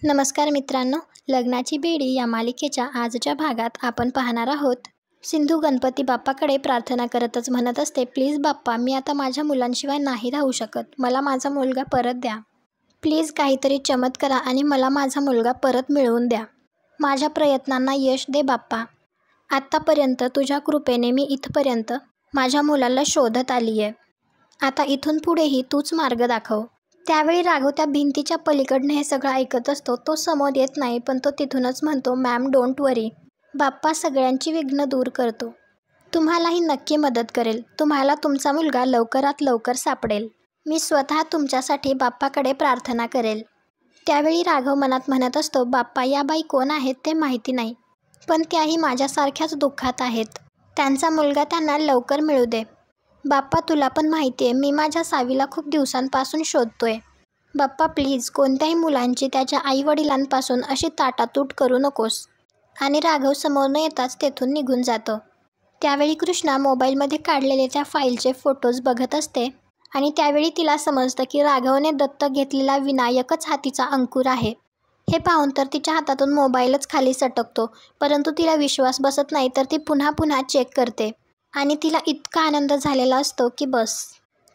नमस्कार मित्रांनो, लग्नाची बेडी या मालिकेच्या आजच्या भागात आपण पाहणार आहोत. सिंधू गणपती बाप्पाकडे प्रार्थना करतच म्हणत असते, प्लीज बाप्पा, मी आता माझ्या मुलांशिवाय नाही राहू शकत. मला माझा मुलगा परत द्या. प्लीज काहीतरी चमत्कार करा आणि मला माझा मुलगा परत मिळवून द्या. माझ्या प्रयत्नांना यश दे बाप्पा. आत्तापर्यंत तुझ्या कृपेने मी इथपर्यंत माझ्या मुलाला शोधत आली आहे. आता इथून पुढेही तूच मार्ग दाखव. त्यावेळी राघव त्या भिंतीच्या पलीकडनं हे सगळं ऐकत असतो. तो समोर येत नाही, पण तो तिथूनच म्हणतो, मॅम डोंट वरी. बाप्पा सगळ्यांची विघ्न दूर करतो. तुम्हालाही नक्की मदत करेल. तुम्हाला तुमचा मुलगा लवकरात लवकर सापडेल. मी स्वतः तुमच्यासाठी बाप्पाकडे प्रार्थना करेल. त्यावेळी राघव मनात म्हणत असतो, बाप्पा, या बाई कोण आहेत ते माहिती नाही, पण त्याही माझ्यासारख्याच दुःखात आहेत. त्यांचा मुलगा त्यांना लवकर मिळू दे. बाप्पा, तुला पण माहिती आहे, मी माझ्या सावीला खूप दिवसांपासून शोधतोय. बाप्पा प्लीज, कोणत्याही मुलांची त्याच्या आईवडिलांपासून अशी ताटातूट करू नकोस. आणि राघव समोर न येताच तेथून निघून जातो. त्यावेळी कृष्णा मोबाईलमध्ये काढलेले त्या फाईलचे फोटोज बघत असते आणि त्यावेळी तिला समजतं की राघवने दत्तक घेतलेला विनायकच हा तिचा अंकुर आहे. हे पाहून तर तिच्या हातातून मोबाईलच खाली सटकतो, परंतु तिला विश्वास बसत नाही, तर ती पुन्हा पुन्हा चेक करते. आणि तिला इतका आनंद झालेला असतो की बस.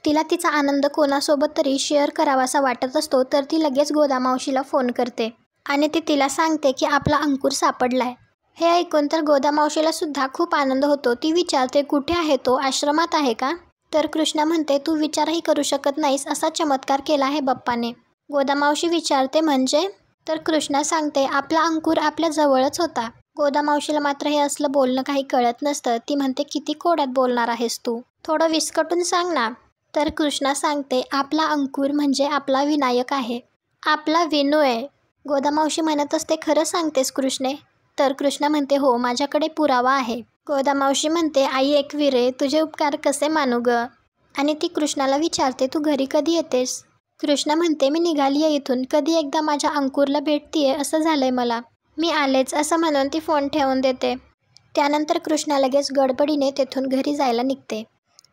तिला तिचा आनंद कोणासोबत तरी शेअर करावासा वाटत असतो, तर ती लगेच गोदामावशीला फोन करते आणि ती तिला सांगते की आपला अंकुर सापडलाय. हे ऐकून तर गोदामावशीला सुद्धा खूप आनंद होतो. ती विचारते, कुठे आहे तो, आश्रमात आहे का? तर कृष्णा म्हणते, तू विचारही करू शकत नाहीस असा चमत्कार केला आहे बाप्पाने. गोदामावशी विचारते, म्हणजे? तर कृष्णा सांगते, आपला अंकुर आपल्या जवळच होता. गोदामावशीला मात्र हे असलं बोलणं काही कळत नसतं. ती म्हणते, किती कोड्यात बोलणार आहेस तू, थोडं विस्कटून सांग ना. तर कृष्णा सांगते, आपला अंकुर म्हणजे आपला विनायक आहे, आपला विनू आहे. गोदामावशी म्हणत असते, खरं सांगतेस कृष्णे? तर कृष्णा म्हणते, हो, माझ्याकडे पुरावा आहे. गोदामावशी म्हणते, आई एकवीर रे, तुझे उपकार कसे मानू ग? आणि ती कृष्णाला विचारते, तू घरी कधी येतेस? कृष्णा म्हणते, मी निघाली आहे इथून. कधी एकदा माझ्या अंकुरला भेटतीये असं झालंय मला. मी आलेच असं म्हणून ती फोन ठेवून देते. त्यानंतर कृष्णा लगेच गडबडीने तेथून घरी जायला निघते.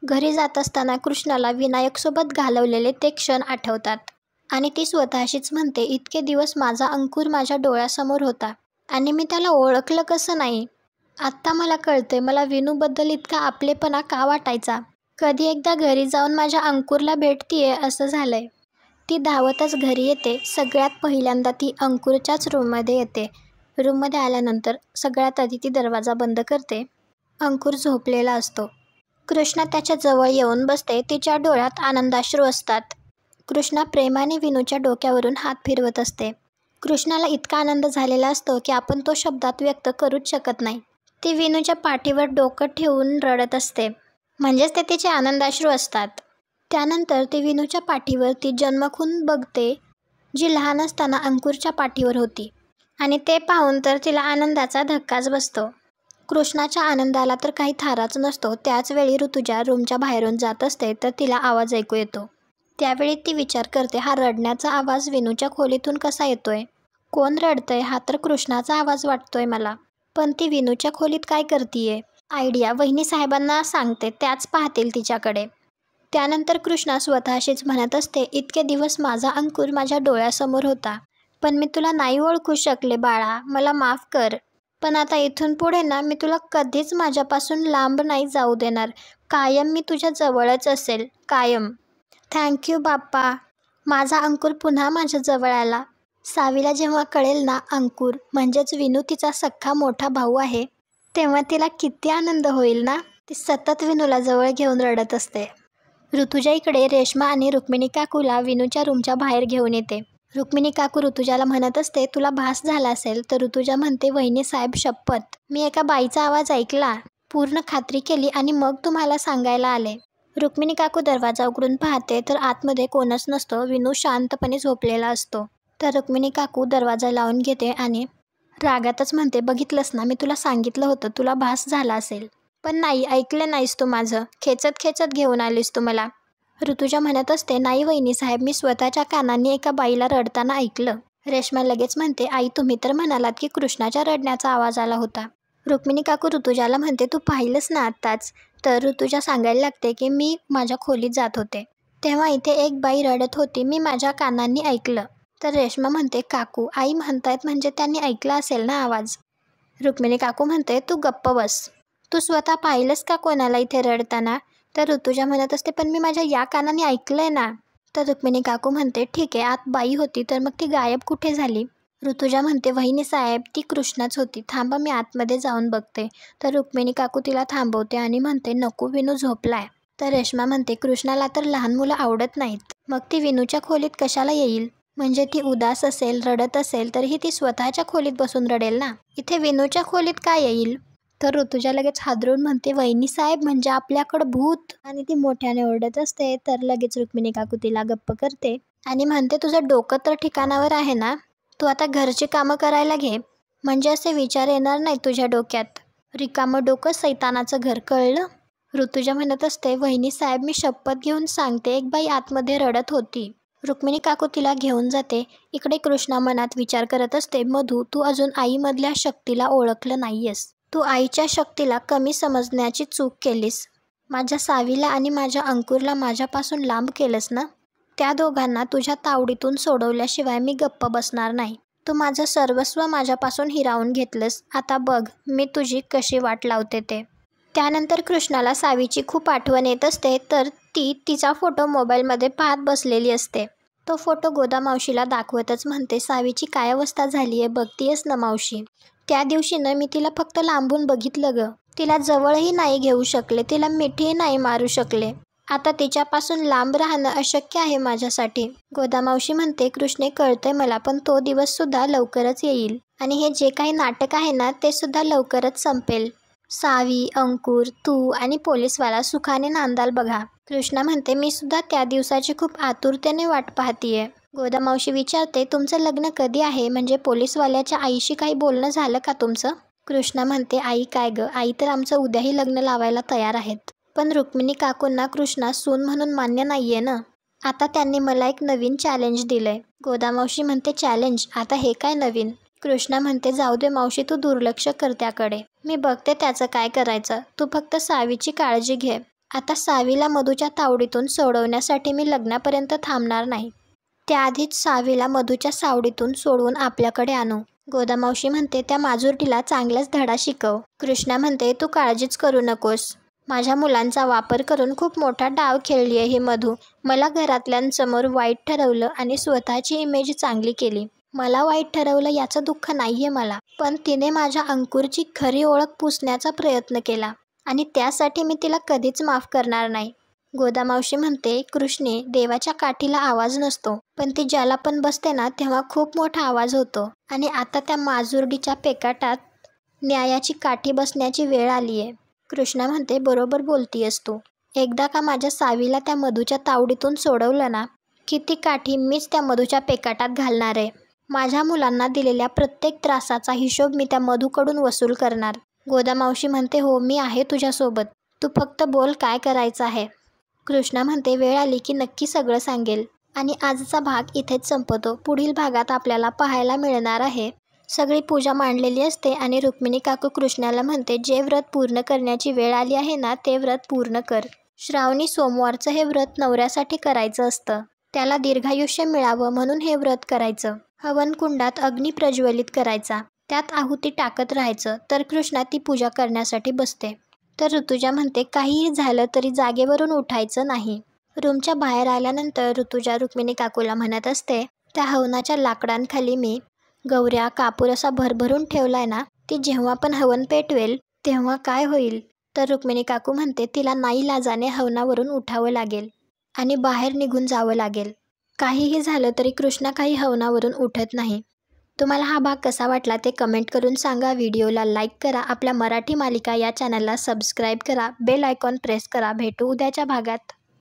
घरी जात असताना कृष्णाला विनायकसोबत घालवलेले ते क्षण आठवतात आणि ती स्वतःशीच म्हणते, इतके दिवस माझा अंकुर माझ्या डोळ्यासमोर होता आणि मी त्याला ओळखलं कसं नाही. आत्ता मला कळते, मला विनूबद्दल इतका आपलेपणा का वाटायचा. कधी एकदा घरी जाऊन माझ्या अंकुरला भेटतीये असं झालंय. ती धावतच घरी येते. सगळ्यात पहिल्यांदा ती अंकुरच्याच रूममध्ये येते. रूममध्ये आल्यानंतर सगळ्यात आधी ती दरवाजा बंद करते. अंकुर झोपलेला असतो. कृष्णा त्याच्या जवळ येऊन बसते. तिच्या डोळ्यात आनंदाश्रू असतात. कृष्णा प्रेमाने विनूच्या डोक्यावरून हात फिरवत असते. कृष्णाला इतका आनंद झालेला असतो की आपण तो शब्दात व्यक्त करूच शकत नाही. ती विनूच्या पाठीवर डोकं ठेवून रडत असते, म्हणजेच ते तिचे आनंदाश्रू असतात. त्यानंतर ती विनूच्या पाठीवर ती जन्मखून बघते, जी लहान असताना अंकुरच्या पाठीवर होती, आणि ते पाहून तर तिला आनंदाचा धक्काच बसतो. कृष्णाच्या आनंदाला तर काही थाराच नसतो. त्याच वेळी ऋतुजा रूमच्या बाहेरून जात असते, तर तिला आवाज ऐकू येतो. त्यावेळी ती विचार करते, हा रडण्याचा आवाज विनूच्या खोलीतून कसा येतोय? कोण रडतंय? हा तर कृष्णाचा आवाज वाटतोय मला. पण ती विनूच्या खोलीत काय करतीये? आयडिया, वहिनी साहेबांना सांगते, त्याच पाहतील तिच्याकडे. त्यानंतर कृष्णा स्वतःशीच म्हणत असते, इतके दिवस माझा अंकुर माझ्या डोळ्यासमोर होता, पण मी तुला नाही ओळखू शकले बाळा, मला माफ कर. पण आता इथून पुढे ना, मी तुला कधीच माझ्यापासून लांब नाही जाऊ देणार. कायम मी तुझ्या जवळच असेल, कायम. थँक्यू बाप्पा. माझा अंकुर पुन्हा माझ्या जवळ आला. सावीला जेव्हा कळेल ना, अंकुर म्हणजेच विनू तिचा सख्खा मोठा भाऊ आहे, तेव्हा तिला किती आनंद होईल ना. ती सतत विनूला जवळ घेऊन रडत असते. ऋतुजा इकडे रेश्मा आणि रुक्मिणी काकूला विनूच्या रूमच्या बाहेर घेऊन येते. रुक्मिणी काकू ऋतुजाला म्हणत असते, तुला भास झाला असेल. तर ऋतुजा म्हणते, वहिनी साहेब शपथ, मी एका बाईचा आवाज ऐकला, पूर्ण खात्री केली आणि मग तुम्हाला सांगायला आले. रुक्मिणी काकू दरवाजा उघडून पाहते, तर आतमध्ये कोणच नसतो. विनू शांतपणे झोपलेला असतो. तर रुक्मिणी काकू दरवाजा लावून घेते आणि रागातच म्हणते, बघितलंस ना, मी तुला सांगितलं होतं, तुला भास झाला असेल, पण नाही, ऐकलं नाहीस तू माझं. खेचत खेचत घेऊन आलीस तू मला. ऋतुजा म्हणत असते, नाही वहिनी साहेब, मी स्वतःच्या कानांनी एका बाईला रडताना ऐकलं. रेश्मा लगेच म्हणते, आई तुम्ही तर म्हणालात की कृष्णाच्या रडण्याचा आवाज आला होता. रुक्मिणी काकू ऋतुजाला म्हणते, तू पाहिलंस ना आत्ताच. तर ऋतुजा सांगायला लागते की मी माझ्या खोलीत जात होते, तेव्हा इथे एक बाई रडत होती, मी माझ्या कानांनी ऐकलं. तर रेश्मा म्हणते काकू आई म्हणतायत म्हणजे त्यांनी ऐकला असेल ना आवाज. रुक्मिणी काकू म्हणते तू गप्प बस. तू स्वतः पाहिलंस का कोणाला इथे रडताना. तर ऋतुजा म्हणत असते पण मी माझ्या या कानाने ऐकलंय ना. तर रुक्मिणी काकू म्हणते ठीक आहे आत बाई होती तर मग ती गायब कुठे झाली. ऋतुजा म्हणते वहिनी साहेब ती कृष्णाच होती, थांबा मी आतमध्ये जाऊन बघते. तर रुक्मिणी काकू तिला थांबवते आणि म्हणते नको विनू झोपलाय. तर रेश्मा म्हणते कृष्णाला तर लहान मुलं आवडत नाहीत, मग ती विनूच्या खोलीत कशाला येईल. म्हणजे ती उदास असेल रडत असेल तरीही ती स्वतःच्या खोलीत बसून रडेल ना, इथे विनूच्या खोलीत काय येईल. तर ऋतुजा लगेच हादरून म्हणते वहिनी साहेब म्हणजे आपल्याकडं भूत. आणि ती मोठ्याने ओरडत असते. तर लगेच रुक्मिणी काकू तिला गप्प करते आणि म्हणते तुझं डोकं तर ठिकाणावर आहे ना, तू आता घरची कामं करायला घे, म्हणजे असे विचार येणार नाही तुझ्या डोक्यात. रिकामं डोकं सैतानाचं घर, कळलं. ऋतुजा म्हणत असते वहिनी साहेब मी शपथ घेऊन सांगते एक बाई आतमध्ये रडत होती. रुक्मिणी काकू तिला घेऊन जाते. इकडे कृष्णा मनात विचार करत असते मधू तू अजून आईमधल्या शक्तीला ओळखलं नाहीयेस. तू आईच्या शक्तीला कमी समजण्याची चूक केलीस. माझ्या सावीला आणि माझ्या अंकुरला माझ्यापासून लांब केलंस ना. त्या दोघांना तुझ्या तावडीतून सोडवल्याशिवाय मी गप्प बसणार नाही. तू माझं सर्वस्व माझ्यापासून हिरावून घेतलंस. आता बघ मी तुझी कशी वाट लावते ते. त्यानंतर कृष्णाला सावीची खूप आठवण येत असते. तर ती तिचा फोटो मोबाईलमध्ये पाहत बसलेली असते. तो फोटो गोदा मावशीला दाखवतच म्हणते सावीची काय अवस्था झाली आहे बघतीयस ना मावशी. त्या दिवशी ना मी तिला फक्त लांबून बघितलं ग, तिला जवळही नाही घेऊ शकले, तिला मिठीही नाही मारू शकले. आता तिच्यापासून लांब राहणं अशक्य आहे माझ्यासाठी. गोदा मावशी म्हणते कृष्णे कळतंय मला, पण तो दिवस सुद्धा लवकरच येईल आणि हे जे काही नाटक आहे ना ते सुद्धा लवकरच संपेल. सावी अंकुर तू आणि पोलीसवाला सुखाने नांदाल बघा. कृष्णा म्हणते मी सुद्धा त्या दिवसाची खूप आतुरतेने वाट पाहतीये. गोदा मावशी विचारते तुमचं लग्न कधी आहे, म्हणजे पोलीसवाल्याच्या आईशी काही बोलणं झालं का तुमचं. कृष्णा म्हणते आई काय ग, आई तर आमचं उद्याही लग्न लावायला तयार आहेत, पण रुक्मिणी काकूंना कृष्णा सून म्हणून मान्य नाहीये ना. आता त्यांनी मला एक नवीन चॅलेंज दिलंय. गोदा मावशी म्हणते चॅलेंज, आता हे काय नवीन. कृष्णा म्हणते जाऊ दे मावशी तू दुर्लक्ष कर त्याकडे, मी बघते त्याचं काय करायचं, तू फक्त सावीची काळजी घे. आता सावीला मधूच्या तावडीतून सोडवण्यासाठी मी लग्नापर्यंत थांबणार नाही, त्याआधीच सावीला मधूच्या सावडीतून सोडवून आपल्याकडे आणू. गोदा मावशी म्हणते त्या माजुरटीला चांगलाच धडा शिकव. कृष्णा म्हणते तू काळजीच करू नकोस, माझ्या मुलांचा वापर करून खूप मोठा डाव खेळली आहे ही मधू. मला घरातल्यांसमोर वाईट ठरवलं आणि स्वतःची इमेज चांगली केली. मला वाईट ठरवलं याचं दुःख नाहीये मला, पण तिने माझ्या अंकुरची खरी ओळख पुसण्याचा प्रयत्न केला आणि त्यासाठी मी तिला कधीच माफ करणार नाही. गोदा मावशी म्हणते कृष्णे देवाच्या काठीला आवाज नसतो, पण ती ज्याला पण बसते ना तेव्हा खूप मोठा आवाज होतो. आणि आता त्या माजुरडीच्या पेकाटात न्यायाची काठी बसण्याची वेळ आली आहे. कृष्णा म्हणते बरोबर बोलतीयस तू. एकदा का माझ्या सावीला त्या मधूच्या तावडीतून सोडवलं ना की ती काठी मीच त्या मधूच्या पेकाटात घालणार आहे. माझ्या मुलांना दिलेल्या प्रत्येक त्रासाचा हिशोब मी त्या मधूकडून वसूल करणार. गोदा मावशी म्हणते हो मी आहे तुझ्यासोबत, तू फक्त बोल काय करायचं आहे. कृष्णा म्हणते वेळ आली की नक्की सगळं सांगेल. आणि आजचा भाग इथेच संपतो. पुढील भागात आपल्याला पाहायला मिळणार आहे सगळी पूजा मांडलेली असते आणि रुक्मिणी काकू कृष्णाला म्हणते जे व्रत पूर्ण करण्याची वेळ आली आहे ना ते व्रत पूर्ण कर. श्रावणी सोमवारचं हे व्रत नवऱ्यासाठी करायचं असतं, त्याला दीर्घायुष्य मिळावं म्हणून हे व्रत करायचं. हवनकुंडात अग्नी प्रज्वलित करायचा, त्यात आहुती टाकत राहायचं. तर कृष्णा ती पूजा करण्यासाठी बसते. तर ऋतुजा म्हणते काहीही झालं तरी जागेवरून उठायचं नाही. रूमच्या बाहेर आल्यानंतर ऋतुजा रुक्मिणी काकूला म्हणत असते त्या हवनाच्या लाकडांखाली मी गौऱ्या कापूर असा भरभरून ठेवलाय ना, ती जेव्हा पण हवन पेटवेल तेव्हा काय होईल. तर रुक्मिणी काकू म्हणते तिला नाईलाजाने हवनावरून उठावं लागेल आणि बाहेर निघून जावं लागेल. काहीही झालं तरी कृष्णा काही हवनावरून उठत नाही. तुम्हाला हा भाग कसा वाटला ते कमेंट करून सांगा. व्हिडिओला लाईक करा, आपल्या मराठी मालिका या चॅनलला सबस्क्राईब करा, बेल आयकॉन प्रेस करा. भेटू उद्याच्या भागात.